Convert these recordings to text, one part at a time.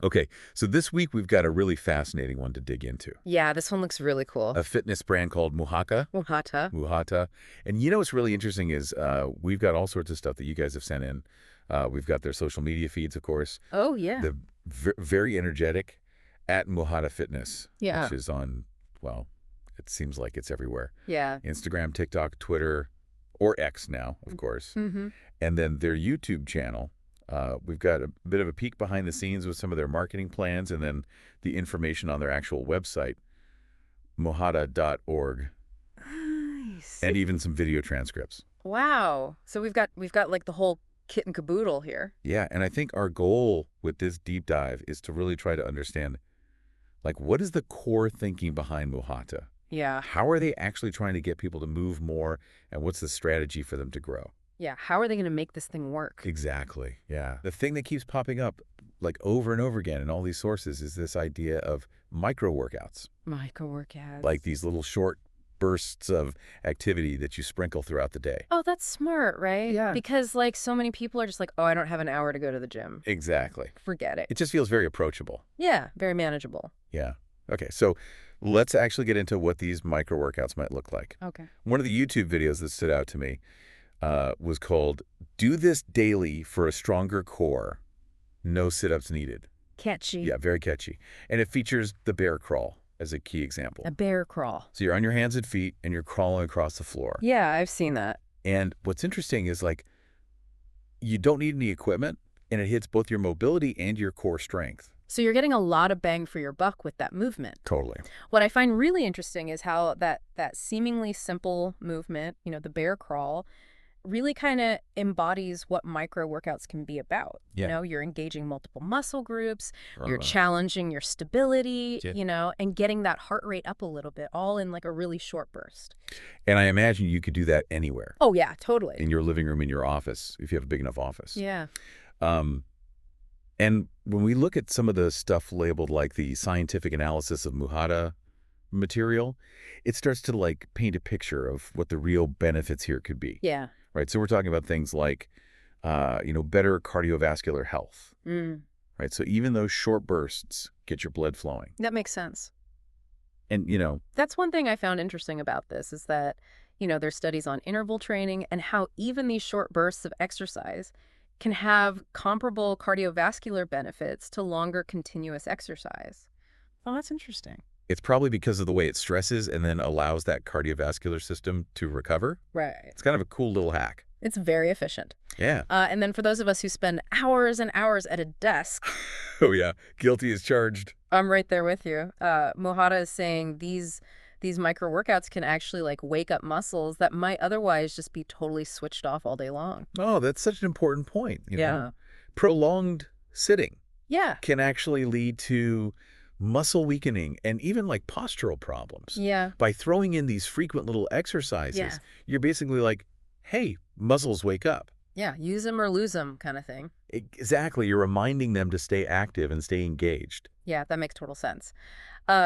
Okay, so this week we've got a really fascinating one to dig into. Yeah, this one looks really cool. A fitness brand called Muhata. Muhata. And what's really interesting is we've got all sorts of stuff that you guys have sent in. We've got their social media feeds, of course. Oh, yeah. The very energetic at Muhata Fitness, Yeah. which is on, well, it seems like it's everywhere. Yeah. Instagram, TikTok, Twitter, or X now, of course. Mm-hmm. And then their YouTube channel. We've got a bit of a peek behind the scenes with some of their marketing plans and then the information on their actual website, muhata.org, Nice. and even some video transcripts. Wow. So we've got like the whole kit and caboodle here. Yeah, and I think our goal with this deep dive is to really try to understand, like, what is the core thinking behind Muhata? Yeah. How are they actually trying to get people to move more, and what's the strategy for them to grow? Yeah. How are they going to make this thing work? Exactly, yeah. The thing that keeps popping up, like, over and over again in all these sources is this idea of micro workouts. Micro workouts. Like these little short bursts of activity that you sprinkle throughout the day. Oh, that's smart, right? Yeah. Because like so many people are just like, oh, I don't have an hour to go to the gym. Exactly. Forget it. It just feels very approachable. Yeah. Very manageable. Yeah. Okay, so let's actually get into what these micro workouts might look like. Okay. One of the YouTube videos that stood out to me was called "Do This Daily for a Stronger Core. No Sit-Ups Needed." Catchy. Yeah, very catchy. And it features the bear crawl as a key example. A bear crawl. So you're on your hands and feet and you're crawling across the floor. Yeah, I've seen that. And what's interesting is, like, you don't need any equipment and it hits both your mobility and your core strength. So you're getting a lot of bang for your buck with that movement. Totally. What I find really interesting is how that seemingly simple movement, the bear crawl, really kind of embodies what micro workouts can be about. Yeah. You're engaging multiple muscle groups, you're Right. challenging your stability, Yeah. and getting that heart rate up a little bit, all in like a really short burst. And I imagine you could do that anywhere. Oh, yeah, totally. In your living room, in your office, if you have a big enough office. Yeah. And when we look at some of the stuff labeled like the scientific analysis of Muhata material, it starts to, like, paint a picture of what the real benefits here could be. Yeah. Right. So we're talking about things like, better cardiovascular health. Mm. Right. So even those short bursts get your blood flowing. That makes sense. And, That's one thing I found interesting about this is that, there's studies on interval training and how even these short bursts of exercise can have comparable cardiovascular benefits to longer continuous exercise. Oh, that's interesting. it's probably because of the way it stresses and then allows that cardiovascular system to recover. Right. It's kind of a cool little hack. It's very efficient. Yeah. And then for those of us who spend hours and hours at a desk, Oh, yeah. Guilty as charged. I'm right there with you. Muhata is saying these micro workouts can actually like wake up muscles that might otherwise just be totally switched off all day long. Oh, that's such an important point. Yeah. Prolonged sitting Yeah. can actually lead to muscle weakening and even like postural problems. Yeah. By throwing in these frequent little exercises, Yeah. you're basically like, hey, muscles, wake up. Yeah. Use them or lose them kind of thing. Exactly. You're reminding them to stay active and stay engaged. Yeah, that makes total sense.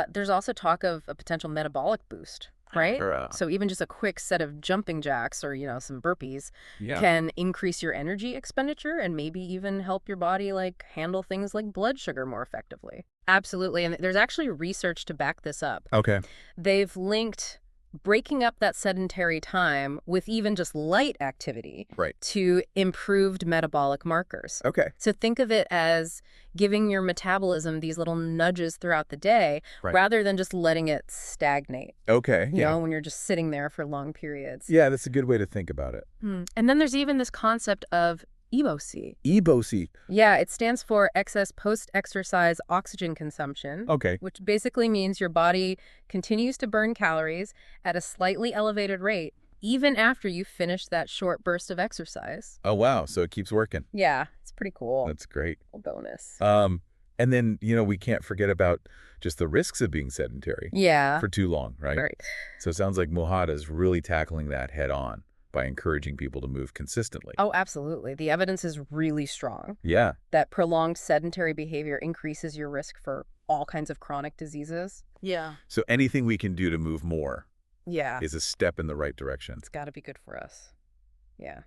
There's also talk of a potential metabolic boost, right? So even just a quick set of jumping jacks or, some burpees Yeah. can increase your energy expenditure and maybe even help your body like handle things like blood sugar more effectively. Absolutely. And there's actually research to back this up. Okay. They've linked breaking up that sedentary time with even just light activity Right. to improved metabolic markers. Okay. So think of it as giving your metabolism these little nudges throughout the day Right. rather than just letting it stagnate, Okay. when you're just sitting there for long periods. Yeah, that's a good way to think about it. And then there's even this concept of EBOC. EBOC. Yeah, it stands for excess post-exercise oxygen consumption, Okay. which basically means your body continues to burn calories at a slightly elevated rate even after you finish that short burst of exercise. Oh, wow. So it keeps working. Yeah, it's pretty cool. That's great. A bonus. And then, we can't forget about just the risks of being sedentary Yeah. for too long, right? Right. So it sounds like Muhata is really tackling that head on by encouraging people to move consistently. Oh, absolutely. The evidence is really strong Yeah. that prolonged sedentary behavior increases your risk for all kinds of chronic diseases. Yeah. So anything we can do to move more Yeah. is a step in the right direction. It's got to be good for us. Yeah.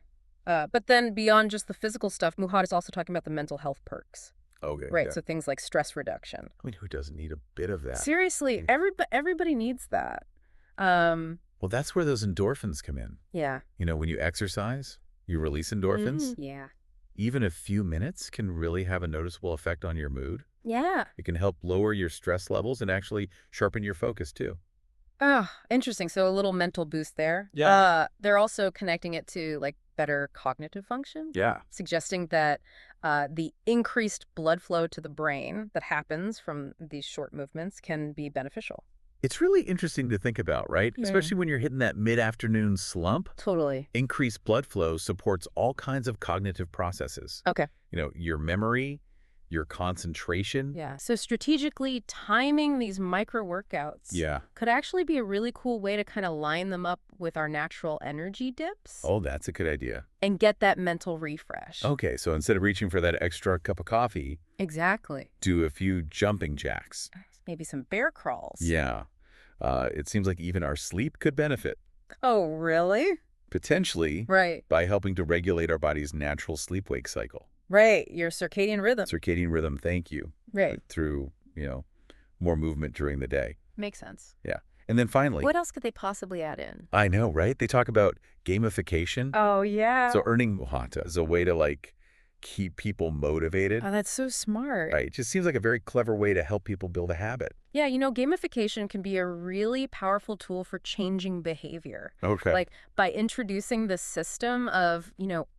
But then beyond just the physical stuff, Muhad is also talking about the mental health perks. Okay, Right, yeah. so things like stress reduction. I mean, who doesn't need a bit of that? Seriously, Mm. everybody needs that. Um, Well, that's where those endorphins come in. yeah. When you exercise, you release endorphins. Yeah. Even a few minutes can really have a noticeable effect on your mood. Yeah. It can help lower your stress levels and actually sharpen your focus too. Oh, interesting. So a little mental boost there. Yeah. They're also connecting it to like better cognitive function, Yeah. suggesting that the increased blood flow to the brain that happens from these short movements can be beneficial. It's really interesting to think about, right? Mm. Especially when you're hitting that mid-afternoon slump. Totally. Increased blood flow supports all kinds of cognitive processes. Okay. Your memory, your concentration. Yeah. So strategically timing these micro workouts Yeah. could actually be a really cool way to kind of line them up with our natural energy dips Oh, that's a good idea. and get that mental refresh. Okay, so instead of reaching for that extra cup of coffee, Exactly. do a few jumping jacks. Maybe some bear crawls. Yeah. It seems like even our sleep could benefit, Oh, really? potentially Right. by helping to regulate our body's natural sleep-wake cycle. Right. Your circadian rhythm. Circadian rhythm, thank you, Right. through, more movement during the day. Makes sense. Yeah. And then finally, What else could they possibly add in? I know, right? They talk about gamification. Oh, yeah. So earning Muhata is a way to keep people motivated. Oh, that's so smart. Right. It just seems like a very clever way to help people build a habit. Yeah, gamification can be a really powerful tool for changing behavior. Okay. Like by introducing the system of,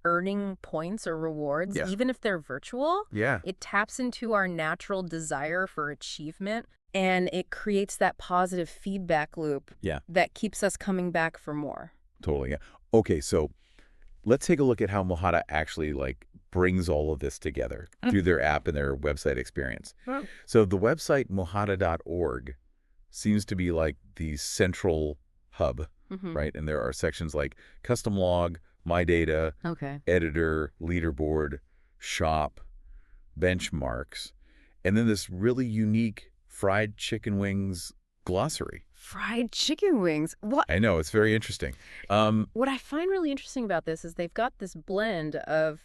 earning points or rewards, Yeah. even if they're virtual, Yeah. it taps into our natural desire for achievement and it creates that positive feedback loop Yeah. that keeps us coming back for more. Totally. Yeah. Okay. So let's take a look at how Muhata actually brings all of this together through their app and their website experience. Oh. So the website muhata.org seems to be like the central hub, Mm-hmm. right? And there are sections like custom log, my data, Okay. editor, leaderboard, shop, benchmarks, and then this really unique fried chicken wings glossary. Fried chicken wings. I know, it's very interesting. What I find really interesting about this is they've got this blend of,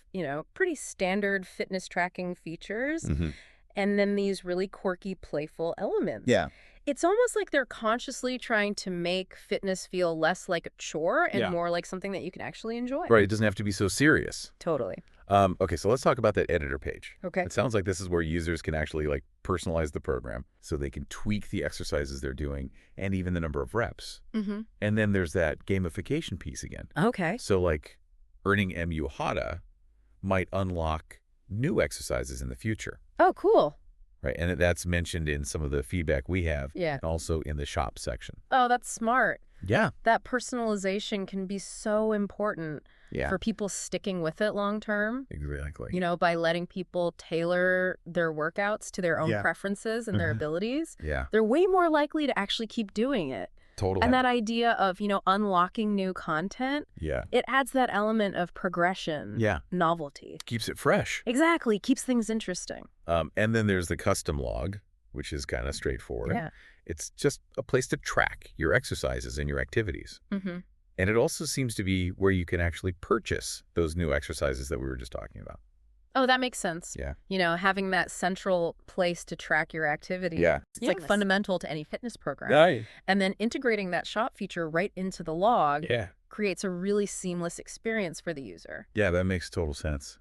pretty standard fitness tracking features mhm. and then these really quirky, playful elements. Yeah. It's almost like they're consciously trying to make fitness feel less like a chore and Yeah. more like something that you can actually enjoy. Right, it doesn't have to be so serious. Totally. Okay, so let's talk about that editor page. Okay. It sounds like this is where users can actually personalize the program so they can tweak the exercises they're doing and even the number of reps. Mm-hmm. And then there's that gamification piece again. Okay. So earning Muhata might unlock new exercises in the future, Oh, cool. right? And that's mentioned in some of the feedback we have Yeah. and also in the shop section. Oh, that's smart. Yeah. That personalization can be so important Yeah. for people sticking with it long term. Exactly. By letting people tailor their workouts to their own Yeah. preferences and their Mhm. abilities, Yeah. they're way more likely to actually keep doing it. Totally. And that idea of, unlocking new content, Yeah. it adds that element of progression, Yeah. novelty. Keeps it fresh. Exactly. Keeps things interesting. And then there's the custom log, which is kind of straightforward. Yeah. It's just a place to track your exercises and your activities. Mm-hmm. And it also seems to be where you can actually purchase those new exercises that we were just talking about. Oh, that makes sense. Yeah. Having that central place to track your activity. Yeah. It's like Yes. fundamental to any fitness program. Right. And then integrating that shop feature right into the log Yeah. creates a really seamless experience for the user. Yeah, that makes total sense.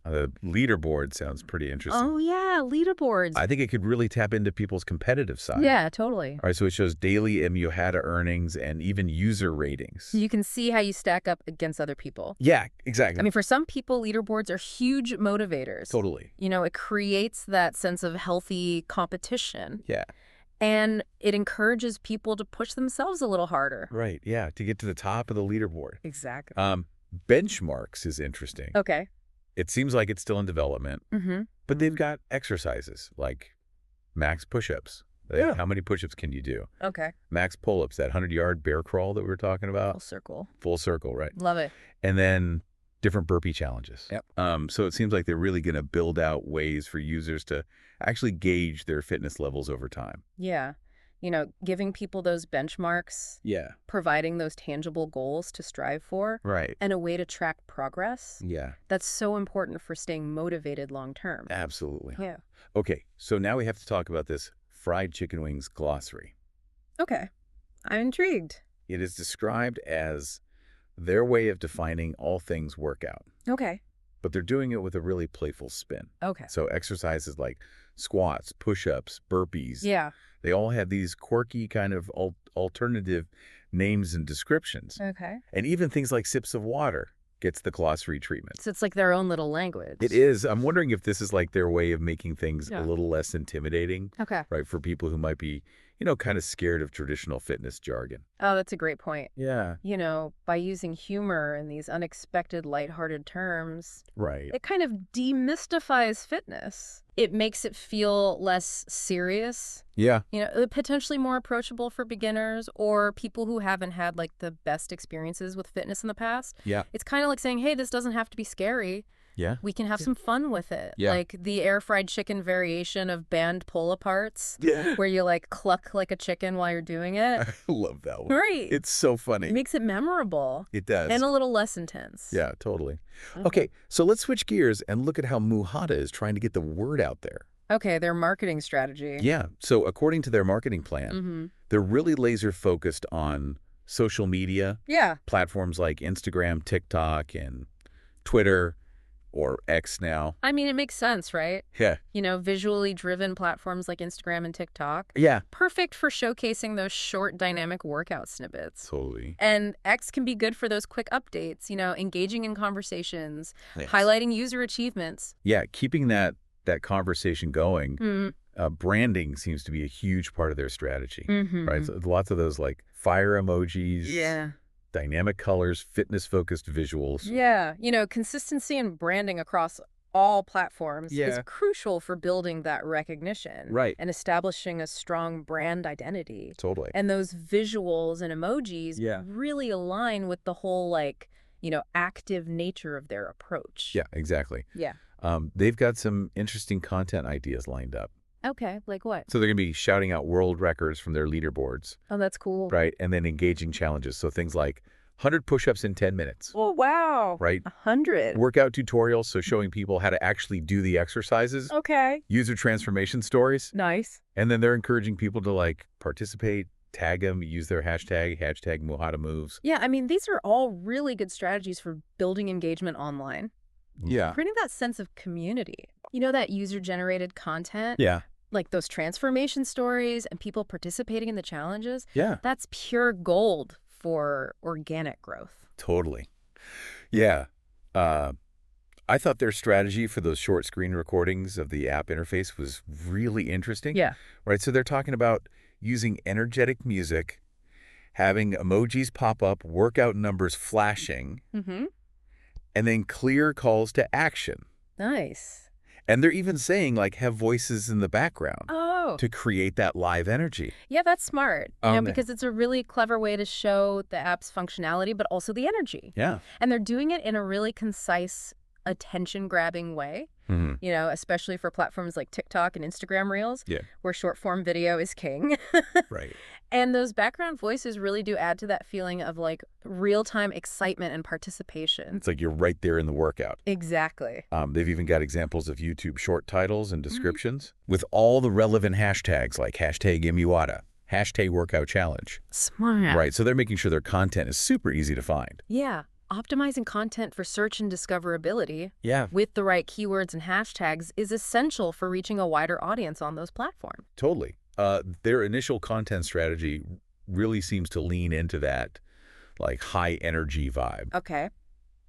The leaderboard sounds pretty interesting. Oh, yeah, leaderboards. I think it could really tap into people's competitive side. Yeah, totally. All right, so it shows daily Muhata earnings and even user ratings. You can see how you stack up against other people. Yeah, exactly. I mean, for some people, leaderboards are huge motivators. Totally. It creates that sense of healthy competition. Yeah. And it encourages people to push themselves a little harder. Right, yeah, to get to the top of the leaderboard. Exactly. Benchmarks is interesting. Okay. It seems like it's still in development, Mm-hmm. but they've got exercises like max push-ups. Yeah. How many push-ups can you do? Okay. Max pull-ups, that 100-yard bear crawl that we were talking Full about. circle. Full circle, right? Love it. And then different burpee challenges. Yep. So it seems like they're really going to build out ways for users to actually gauge their fitness levels over time. Yeah. Giving people those benchmarks, Yeah. providing those tangible goals to strive for, Right. and a way to track progress. Yeah. That's so important for staying motivated long term. Absolutely. Yeah. Okay, so now we have to talk about this fried chicken wings glossary. Okay. I'm intrigued. It is described as their way of defining all things workout, Okay. but they're doing it with a really playful spin. Okay. So exercises like squats, push-ups, burpees, Yeah. they all have these quirky kind of alternative names and descriptions. Okay. And even things like sips of water gets the glossary treatment. So it's like their own little language. It is. I'm wondering if this is like their way of making things a Yeah. little less intimidating, Okay. right, for people who might be, kind of scared of traditional fitness jargon. Oh, that's a great point. Yeah. By using humor and these unexpected, lighthearted terms, Right. it kind of demystifies fitness. It makes it feel less serious, Yeah. potentially more approachable for beginners or people who haven't had like the best experiences with fitness in the past. Yeah. It's kind of like saying, hey, this doesn't have to be scary. Yeah. We can have some fun with it. Yeah. Like the air fried chicken variation of band pull-aparts, Yeah. where you like cluck like a chicken while you're doing it. I love that one. Right. It's so funny. It makes it memorable It does. and a little less intense. Yeah, totally. Mhm. Okay, so let's switch gears and look at how Muhata is trying to get the word out there. Okay, their marketing strategy. Yeah, so according to their marketing plan, Mm-hmm. they're really laser focused on social media, Yeah. platforms like Instagram, TikTok, and Twitter, or X now. I mean, it makes sense, right? Yeah. Visually driven platforms like Instagram and TikTok. Yeah. Perfect for showcasing those short dynamic workout snippets. Totally. And X can be good for those quick updates, engaging in conversations, Yes. highlighting user achievements. Yeah, keeping that conversation going. Mm-hmm. Branding seems to be a huge part of their strategy, Mm-hmm. right? So lots of those like fire emojis, Yeah. dynamic colors, fitness-focused visuals. Yeah. Consistency and branding across all platforms is Yeah. crucial for building that recognition. Right. And establishing a strong brand identity. Totally. And those visuals and emojis Yeah. really align with the whole, active nature of their approach. Yeah, exactly. Yeah. They've got some interesting content ideas lined up. Okay. Like what? So they're going to be shouting out world records from their leaderboards, Oh, that's cool. right? And then engaging challenges. So things like 100 push-ups in 10 minutes, Oh, wow. right? 100. Workout tutorials, so showing people how to actually do the exercises, Okay. user transformation stories, Nice. and then they're encouraging people to participate, tag them, use their hashtag Muhata moves. Yeah, I mean, these are all really good strategies for building engagement online. Yeah. Creating that sense of community. That user-generated content, Yeah. like those transformation stories and people participating in the challenges, Yeah. that's pure gold for organic growth. Totally. Yeah. I thought their strategy for those short screen recordings of the app interface was really interesting. Yeah. Right. So they're talking about using energetic music, having emojis pop up, workout numbers flashing, Mm-hmm. and then clear calls to action. Nice. And they're even saying have voices in the background Oh. to create that live energy. Yeah, that's smart. Um, Because it's a really clever way to show the app's functionality, but also the energy. Yeah. And they're doing it in a really concise, attention-grabbing way, Mm-hmm. especially for platforms like TikTok and Instagram Reels, Yeah. where short-form video is king. Right. And those background voices really do add to that feeling of real-time excitement and participation. It's like you're right there in the workout. Exactly. They've even got examples of YouTube short titles and descriptions with all the relevant hashtags like hashtag Muhata, hashtag workout challenge. Smart. Right. So they're making sure their content is super easy to find. Yeah. Optimizing content for search and discoverability Yeah. with the right keywords and hashtags is essential for reaching a wider audience on those platforms. Totally. Their initial content strategy really seems to lean into that high energy vibe. Okay.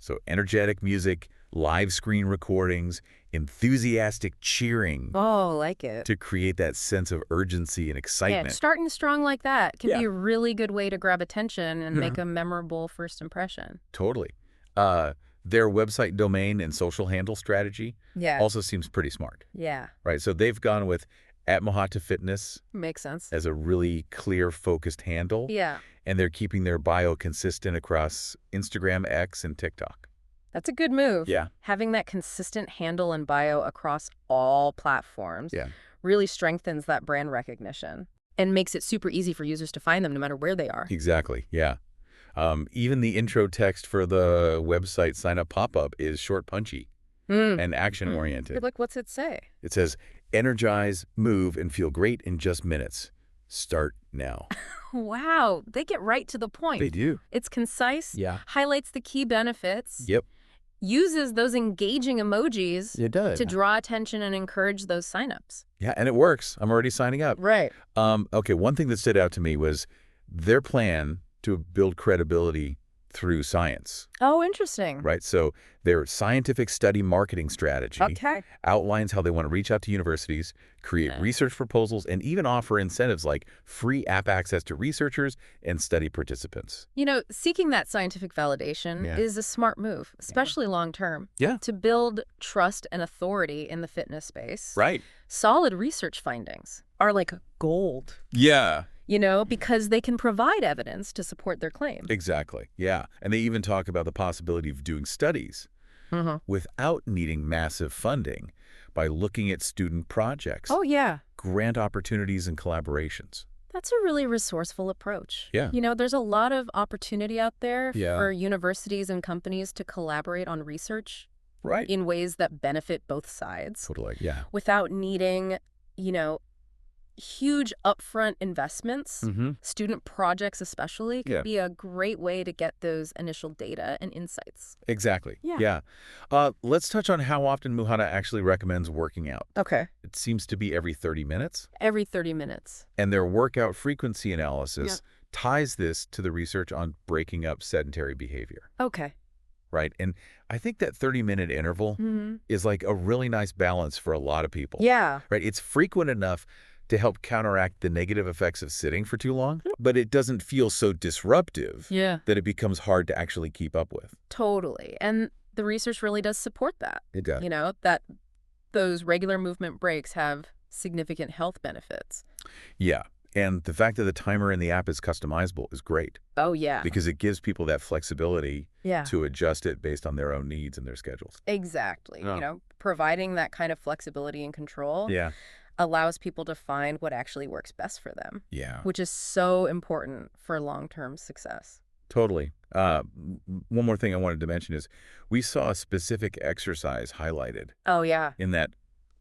So energetic music, live screen recordings, enthusiastic cheering Oh, like it. to create that sense of urgency and Yeah, excitement. starting strong like that can Yeah. be a really good way to grab attention and make a memorable first impression. Totally. Their website domain and social handle strategy Yeah. also seems pretty smart, Yeah. right? So they've gone with @Muhata Fitness Makes sense. as a really clear, focused handle, Yeah. and they're keeping their bio consistent across Instagram, X, and TikTok. That's a good move. Yeah. Having that consistent handle and bio across all platforms Yeah. really strengthens that brand recognition. and makes it super easy for users to find them no matter where they are. Exactly, yeah. Even the intro text for the website sign-up pop-up is short, punchy, and action-oriented. Like, what's it say? It says, energize, move, and feel great in just minutes. Start now. Wow, they get right to the point. They do. It's concise, Yeah. highlights the key benefits, Yep. uses those engaging emojis It does. to draw attention and encourage those signups. Yeah, and it works. I'm already signing up. Right. Okay, one thing that stood out to me was their plan to build credibility through science, Oh, interesting. right? So their scientific study marketing strategy Okay. outlines how they want to reach out to universities, create research proposals, and even offer incentives like free app access to researchers and study participants. You know, seeking that scientific validation Yeah. is a smart move, especially long term. Yeah. To build trust and authority in the fitness space. Right. Solid research findings are like gold, Yeah, because they can provide evidence to support their claim. exactly. Yeah. And they even talk about the possibility of doing studies without needing massive funding by looking at student projects, Oh, yeah. grant opportunities, and collaborations. That's a really resourceful approach. Yeah. There's a lot of opportunity out there Yeah. for universities and companies to collaborate on research Right. in ways that benefit both sides Totally. Yeah. without needing, huge upfront investments. Student projects especially could Yeah. be a great way to get those initial data and insights. Exactly. Yeah. Let's touch on how often Muhata actually recommends working out. Okay. It seems to be every 30 minutes. Every 30 minutes. And their workout frequency analysis ties this to the research on breaking up sedentary behavior, Okay. right? And I think that 30-minute interval is like a really nice balance for a lot of people. Yeah. Right? It's frequent enough to help counteract the negative effects of sitting for too long, but it doesn't feel so disruptive that it becomes hard to actually keep up with. Totally. And the research really does support that. It does. That those regular movement breaks have significant health benefits. Yeah. And the fact that the timer in the app is customizable is great Oh, yeah. because it gives people that flexibility Yeah. to adjust it based on their own needs and their schedules. Exactly. Yeah. Providing that kind of flexibility and control Yeah. allows people to find what actually works best for them, Yeah. which is so important for long-term success. Totally. One more thing I wanted to mention is we saw a specific exercise highlighted Oh, yeah. in that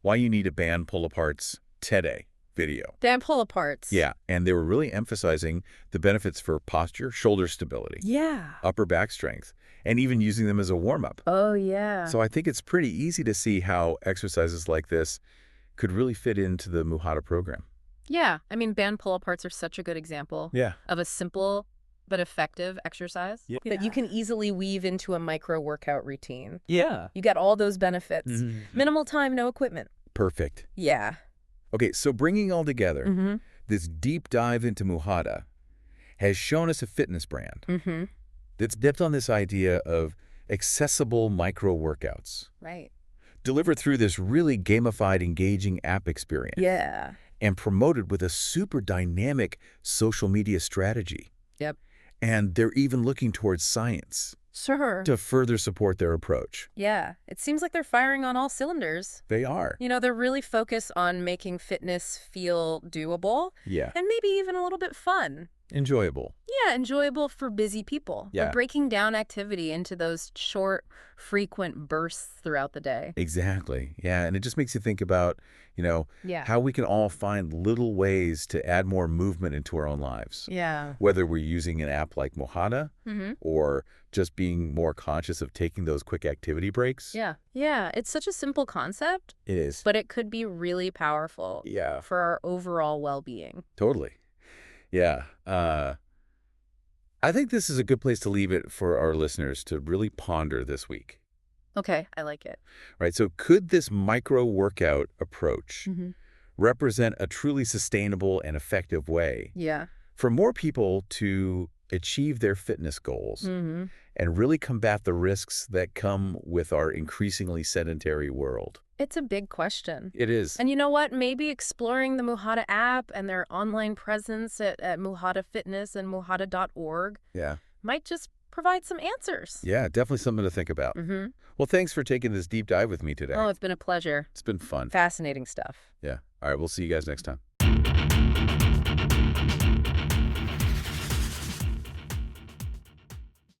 Why You Need a Band Pull-Aparts today video. Damn pull-aparts. Yeah, and they were really emphasizing the benefits for posture, shoulder stability, Yeah. upper back strength, and even using them as a warm-up. Oh, yeah. So I think it's pretty easy to see how exercises like this could really fit into the Muhata program. Yeah. I mean, band pull-aparts are such a good example Yeah. of a simple but effective exercise that you can easily weave into a micro workout routine. Yeah. You get all those benefits. Minimal time, no equipment. Perfect. Yeah. Okay, so bringing all together, Mm-hmm. this deep dive into Muhata has shown us a fitness brand Mm-hmm. that's dipped on this idea of accessible micro workouts, Right. delivered through this really gamified, engaging app experience, Yeah. and promoted with a super dynamic social media strategy. Yep. And they're even looking towards science Sure. to further support their approach. Yeah. It seems like they're firing on all cylinders. They are. They're really focused on making fitness feel doable Yeah. and maybe even a little bit fun. Enjoyable. Yeah, enjoyable for busy people. Yeah. We're breaking down activity into those short, frequent bursts throughout the day. Exactly. Yeah. And it just makes you think about, Yeah. how we can all find little ways to add more movement into our own lives. Yeah. Whether we're using an app like Muhata Mm-hmm. or just being more conscious of taking those quick activity breaks. Yeah. Yeah. It's such a simple concept, It is. but it could be really powerful Yeah, for our overall well-being. totally. Yeah. I think this is a good place to leave it for our listeners to really ponder this week. Okay, I like it. Right. So could this micro workout approach Mm-hmm. represent a truly sustainable and effective way Yeah. for more people to achieve their fitness goals Mm-hmm. and really combat the risks that come with our increasingly sedentary world? It's a big question. It is. And you know what? Maybe exploring the Muhata app and their online presence at Muhata Fitness and muhata.org Yeah. might just provide some answers. Yeah, definitely something to think about. Mm-hmm. Well, thanks for taking this deep dive with me today. Oh, it's been a pleasure. It's been fun. Fascinating stuff. Yeah. All right, we'll see you guys next time.